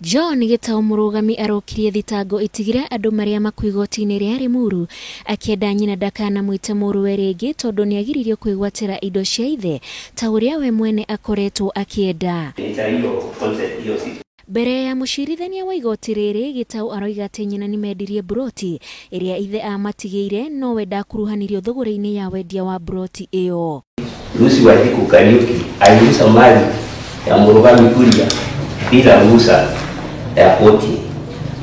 John Gitau Murugami arokirie thitango itigire andu maria makuigoti-ini ria Limuru akienda nyina ndakana mwite muruwe ringi tondu niagiririo kwigwatira indo cia ithe ta uria we mwene akoretwo akienda. Mbere ya mucirithania wa igoti riri, Gitau aroiga ati nyina ni mendirie buroti iria ithe amatigeire no we ndakuruhanirio thogora-ini ya wendia wa buroti iyo. Lucy Wanjiku Kariuki aliuza mali ya Murugami Kuria bila ruhusa ya koti.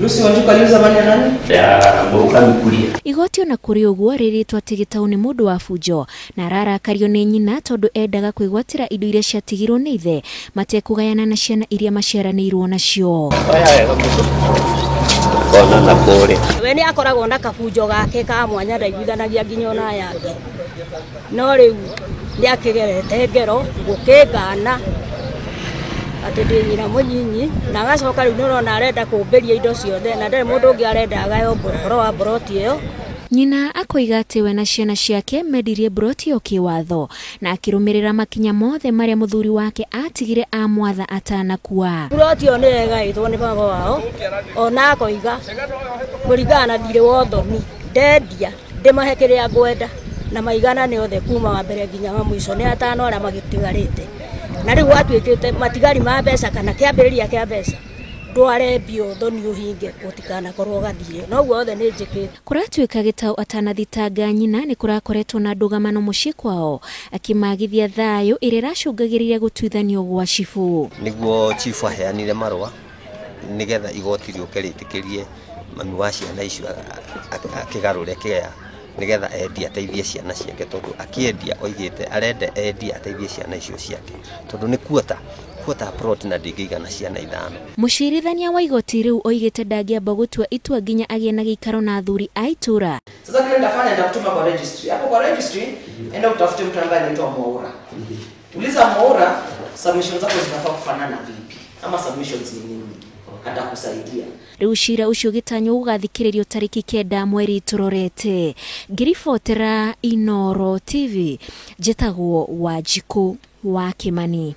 Lucy Wanjiku aliuza mali ya nani? Ya Murugami Kuria. Igoti ona kuri uguo riritwo ati Gitau ni mundu wa fujo na ararakario ni nyina tondu endaga kwigwatira indo iria ciatigirwo ni ithe matekugayana na ciana iria maciaranirwo nacio. Kona na kore. We ni akoragwo na kabujo gake ka mwanya ndaiguithanagia nginya ona yake. No riu ni akigerete ngero gukingana ati ndi nyina munyinyi na agacoka riu nurona arenda kumbiria indo ciothe na ndari mundu ungi arenda agayo horo wa buroti iyo. Nyina akoiga ati we na ciana ciake mendirie buroti yo kiwatho na akirumirira makinya mothe maria muthuri wake atigire amwatha atanakua. Buroti yo ni egaitwo ni baba wao ona akoiga kurigana ndire wothoni ndendia ndimahe kiria ngwenda na maigana ni othe kuma wa mbere nginya wa mwisho ni atano aria magitigarite na riu atuikite matigari ma mbeca kana kiambiriria kia mbeca ndware bio thoni uhinge utikana korwo gathire no guo othe ni njikite. Kuratuika Gitau atanathitanga nyina ni kurakoretwo na ndugamano mucii kwao akimagithia thayo iria racungagiriria gutwithanio gwa cifu. Niguo chifu aheanire marua nigetha igoti rioke ritikirie mami wa ciana icio akigarure kigea nigetha endie ateithie ciana ciake tondu akiendia oigite arenda endie ateithie ciana icio ciake tondu ni kuota plot na ndingigana ciana ithano. Mucirithania wa igoti riu oigite ndangiamba gutua itua nginya agie na gikaro na athuri a itura. Sasa kile ndafanya ndakutuma kwa registry. Hapo kwa registry enda utafute mtu ambaye anaitwa Moura. Uliza Moura submissions zako zinafaa kufanana vipi ama submissions ni nini atakusaidia. Riu cira ucio gitanyo ugathikiririo tariki 9 mweri turorete. Ngiribotera Inooro TV, njitagwo Wanjiku wa Kimani.